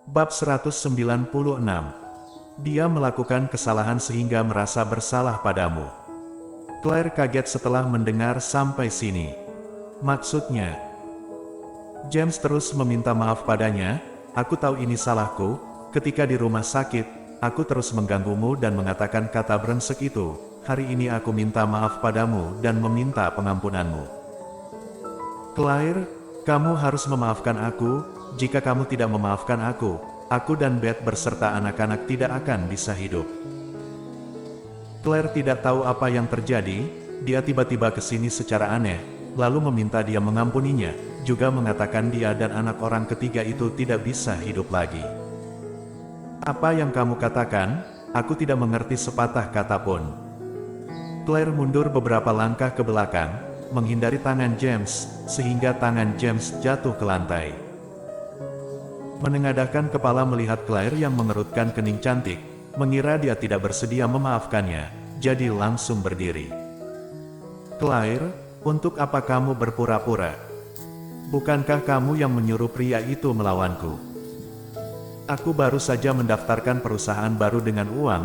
Bab 196. Dia melakukan kesalahan sehingga merasa bersalah padamu. Claire kaget setelah mendengar sampai sini. Maksudnya, James terus meminta maaf padanya. Aku tahu ini salahku. Ketika di rumah sakit, aku terus mengganggumu dan mengatakan kata brengsek itu. Hari ini aku minta maaf padamu dan meminta pengampunanmu. Claire, kamu harus memaafkan aku. Jika kamu tidak memaafkan aku dan Beth berserta anak-anak tidak akan bisa hidup. Claire tidak tahu apa yang terjadi. Dia tiba-tiba ke sini secara aneh, lalu meminta dia mengampuninya, juga mengatakan dia dan anak orang ketiga itu tidak bisa hidup lagi. Apa yang kamu katakan? Aku tidak mengerti sepatah kata pun. Claire mundur beberapa langkah ke belakang, menghindari tangan James, sehingga tangan James jatuh ke lantai. Menengadahkan kepala melihat Claire yang mengerutkan kening cantik, mengira dia tidak bersedia memaafkannya, jadi langsung berdiri. Claire, untuk apa kamu berpura-pura? Bukankah kamu yang menyuruh pria itu melawanku? Aku baru saja mendaftarkan perusahaan baru dengan uang,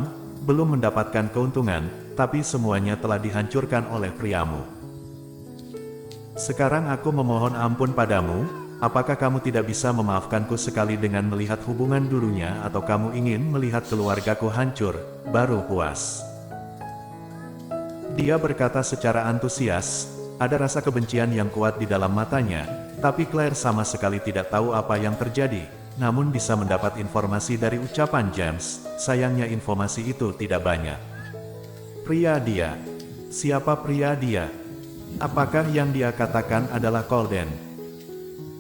belum mendapatkan keuntungan, tapi semuanya telah dihancurkan oleh priamu. Sekarang aku memohon ampun padamu. Apakah kamu tidak bisa memaafkanku sekali dengan melihat hubungan dulunya atau kamu ingin melihat keluargaku hancur, baru puas? Dia berkata secara antusias, ada rasa kebencian yang kuat di dalam matanya, tapi Claire sama sekali tidak tahu apa yang terjadi, namun bisa mendapat informasi dari ucapan James. Sayangnya informasi itu tidak banyak. Pria dia. Siapa pria dia? Apakah yang dia katakan adalah Colden?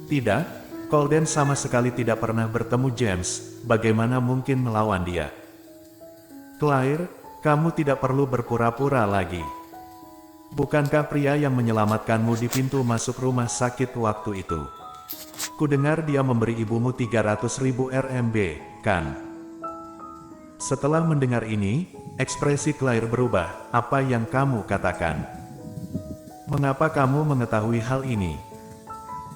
Tidak, Colden sama sekali tidak pernah bertemu James. Bagaimana mungkin melawan dia? Claire, kamu tidak perlu berpura-pura lagi. Bukankah pria yang menyelamatkanmu di pintu masuk rumah sakit waktu itu? Kudengar dia memberi ibumu 300.000 RMB, kan? Setelah mendengar ini, ekspresi Claire berubah. Apa yang kamu katakan? Mengapa kamu mengetahui hal ini?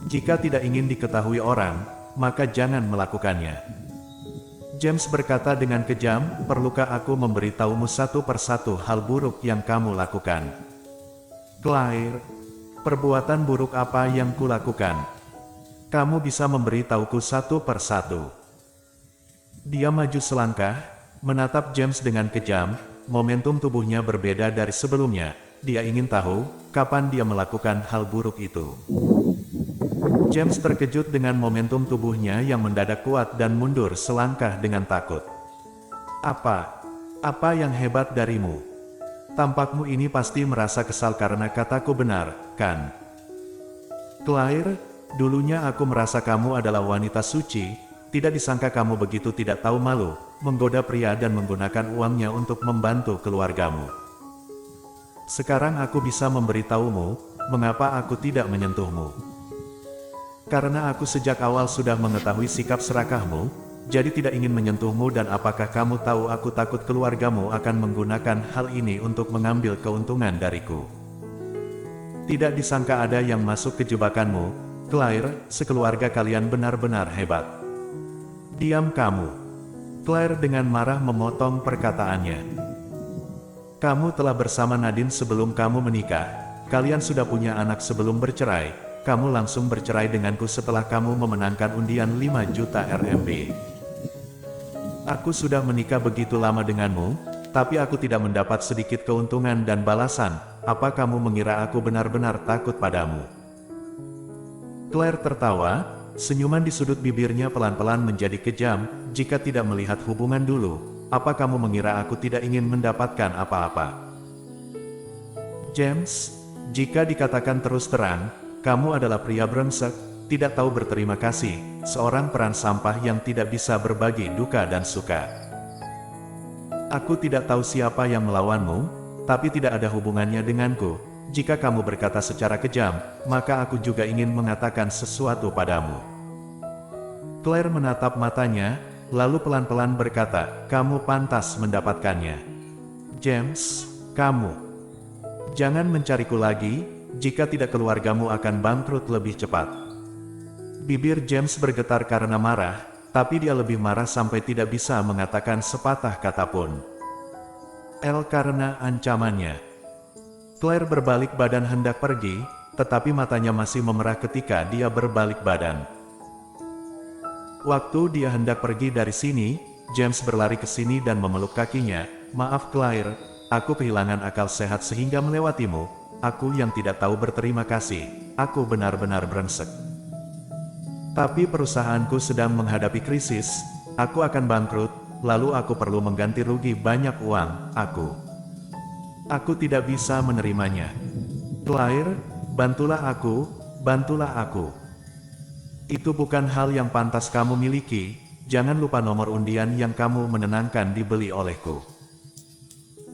Jika tidak ingin diketahui orang, maka jangan melakukannya. James berkata dengan kejam, perlukah aku memberitahumu satu persatu hal buruk yang kamu lakukan? Claire, perbuatan buruk apa yang kulakukan? Kamu bisa memberitahuku satu persatu. Dia maju selangkah, menatap James dengan kejam, momentum tubuhnya berbeda dari sebelumnya. Dia ingin tahu, kapan dia melakukan hal buruk itu. James terkejut dengan momentum tubuhnya yang mendadak kuat dan mundur selangkah dengan takut. Apa yang hebat darimu? Tampakmu ini pasti merasa kesal karena kataku benar, kan? Claire, dulunya aku merasa kamu adalah wanita suci, tidak disangka kamu begitu tidak tahu malu, menggoda pria dan menggunakan uangnya untuk membantu keluargamu. Sekarang aku bisa memberitahumu, mengapa aku tidak menyentuhmu. Karena aku sejak awal sudah mengetahui sikap serakahmu, jadi tidak ingin menyentuhmu dan apakah kamu tahu aku takut keluargamu akan menggunakan hal ini untuk mengambil keuntungan dariku. Tidak disangka ada yang masuk ke jebakanmu, Claire, sekeluarga kalian benar-benar hebat. Diam kamu. Claire dengan marah memotong perkataannya. Kamu telah bersama Nadine sebelum kamu menikah, kalian sudah punya anak sebelum bercerai. Kamu langsung bercerai denganku setelah kamu memenangkan undian 5 juta RMB. Aku sudah menikah begitu lama denganmu, tapi aku tidak mendapat sedikit keuntungan dan balasan. Apa kamu mengira aku benar-benar takut padamu? Claire tertawa, senyuman di sudut bibirnya pelan-pelan menjadi kejam. Jika tidak melihat hubungan dulu, apa kamu mengira aku tidak ingin mendapatkan apa-apa? James, jika dikatakan terus terang, kamu adalah pria brengsek, tidak tahu berterima kasih, seorang peran sampah yang tidak bisa berbagi duka dan suka. Aku tidak tahu siapa yang melawanmu, tapi tidak ada hubungannya denganku. Jika kamu berkata secara kejam, maka aku juga ingin mengatakan sesuatu padamu. Claire menatap matanya, lalu pelan-pelan berkata, kamu pantas mendapatkannya. James, kamu jangan mencariku lagi. Jika tidak keluargamu akan bangkrut lebih cepat. Bibir James bergetar karena marah, tapi dia lebih marah sampai tidak bisa mengatakan sepatah kata pun. Karena ancamannya. Claire berbalik badan hendak pergi, tetapi matanya masih memerah ketika dia berbalik badan. Waktu dia hendak pergi dari sini, James berlari ke sini dan memeluk kakinya. "Maaf Claire, aku kehilangan akal sehat sehingga melewatimu. Aku yang tidak tahu berterima kasih. Aku benar-benar brengsek. Tapi perusahaanku sedang menghadapi krisis, aku akan bangkrut, lalu aku perlu mengganti rugi banyak uang. Aku tidak bisa menerimanya. Claire, bantulah aku, bantulah aku. Itu bukan hal yang pantas kamu miliki, jangan lupa nomor undian yang kamu menenangkan dibeli olehku."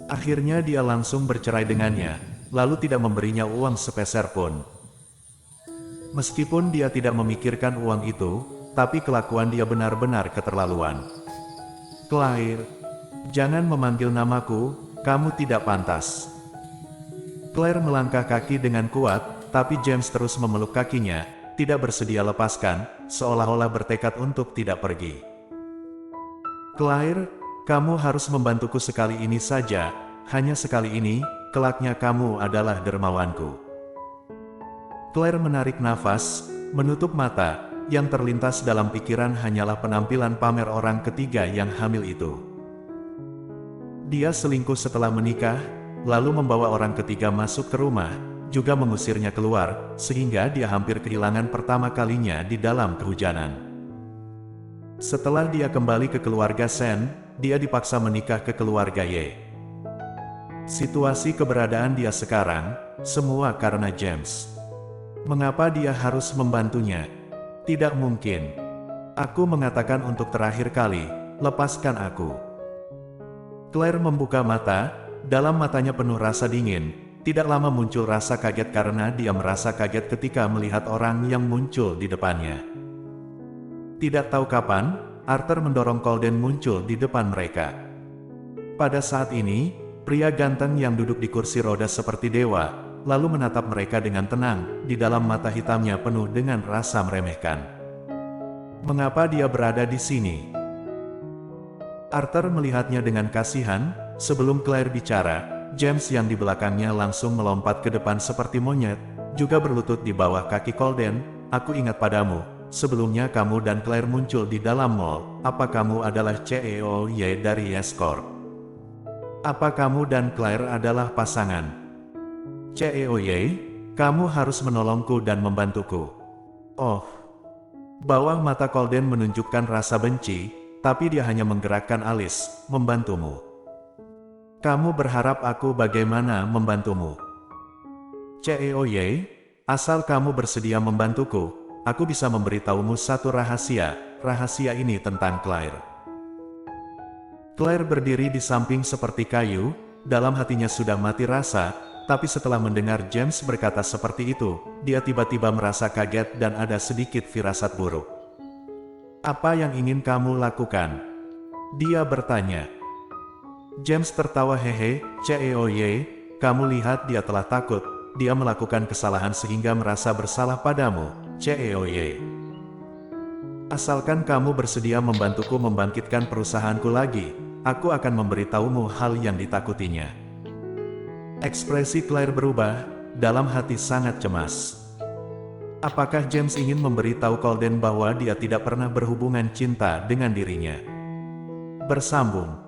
Akhirnya dia langsung bercerai dengannya, lalu tidak memberinya uang sepeser pun. Meskipun dia tidak memikirkan uang itu, tapi kelakuan dia benar-benar keterlaluan. "Claire, jangan memanggil namaku, kamu tidak pantas." Claire melangkah kaki dengan kuat, tapi James terus memeluk kakinya, tidak bersedia lepaskan, seolah-olah bertekad untuk tidak pergi. "Claire, kamu harus membantuku sekali ini saja, hanya sekali ini, kelaknya kamu adalah dermawanku." Claire menarik nafas, menutup mata, yang terlintas dalam pikiran hanyalah penampilan pamer orang ketiga yang hamil itu. Dia selingkuh setelah menikah, lalu membawa orang ketiga masuk ke rumah, juga mengusirnya keluar, sehingga dia hampir kehilangan pertama kalinya di dalam kehujanan. Setelah dia kembali ke keluarga Sen, dia dipaksa menikah ke keluarga Ye. Situasi keberadaan dia sekarang, semua karena James. Mengapa dia harus membantunya? Tidak mungkin. Aku mengatakan untuk terakhir kali, lepaskan aku. Claire membuka mata, dalam matanya penuh rasa dingin. Tidak lama muncul rasa kaget karena dia merasa kaget ketika melihat orang yang muncul di depannya. Tidak tahu kapan, Arthur mendorong Colden muncul di depan mereka. Pada saat ini, pria ganteng yang duduk di kursi roda seperti dewa, lalu menatap mereka dengan tenang, di dalam mata hitamnya penuh dengan rasa meremehkan. Mengapa dia berada di sini? Arthur melihatnya dengan kasihan. Sebelum Claire bicara, James yang di belakangnya langsung melompat ke depan seperti monyet, juga berlutut di bawah kaki Colden. "Aku ingat padamu, sebelumnya kamu dan Claire muncul di dalam mall. Apa kamu adalah CEO Y dari Yes Corp? Apa kamu dan Claire adalah pasangan? CEO Y, kamu harus menolongku dan membantuku." Oh. Bawah mata Colden menunjukkan rasa benci, tapi dia hanya menggerakkan alis, "Membantumu. Kamu berharap aku bagaimana membantumu? CEO Y, asal kamu bersedia membantuku, aku bisa memberitahumu satu rahasia. Rahasia ini tentang Claire." Claire berdiri di samping seperti kayu, dalam hatinya sudah mati rasa, tapi setelah mendengar James berkata seperti itu, dia tiba-tiba merasa kaget dan ada sedikit firasat buruk. "Apa yang ingin kamu lakukan?" dia bertanya. James tertawa hehe. "CEO Y, kamu lihat dia telah takut, dia melakukan kesalahan sehingga merasa bersalah padamu, CEO Y. Asalkan kamu bersedia membantuku membangkitkan perusahaanku lagi, aku akan memberitahumu hal yang ditakutinya." Ekspresi Claire berubah, dalam hati sangat cemas. Apakah James ingin memberitahu Colden bahwa dia tidak pernah berhubungan cinta dengan dirinya? Bersambung.